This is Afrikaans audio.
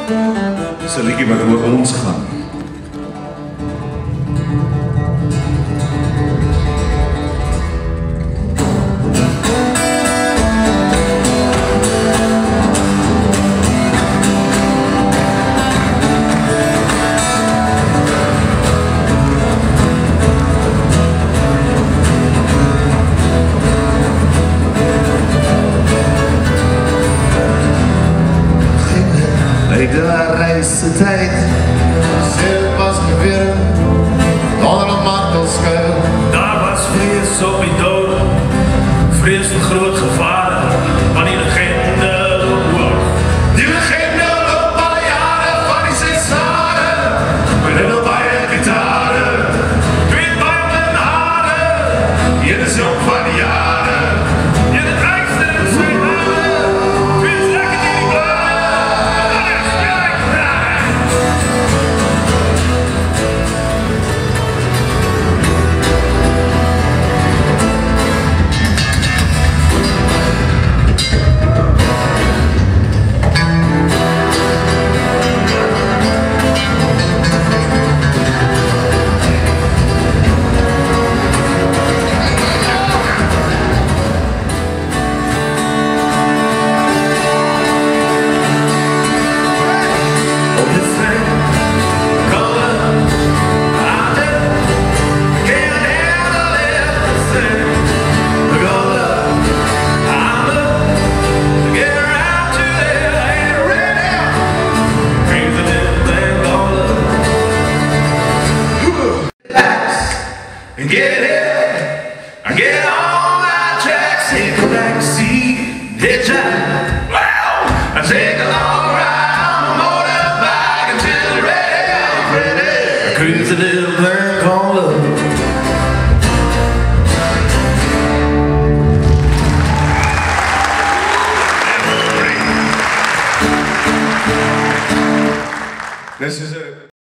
Dis 'n liedjie wat oor ons gaan. De reisentijd, zil was geweer, onder een martelskuil. Daar was vrees op die dood, vrees een groot gevaar, van die legende oorlog. Die legende op alle jaren van die 6 jaren, met heel baie gitaren, 2 banden haren, in de zon van die jaren, In het rijkste en de zweethalen, 2 strekken in die blaren. and get it, I get on my tracks, take a backseat, hitch up, wow, I take a long ride on a motorbike until it's ready, I'm ready. I cruise a little blur called love. This is it.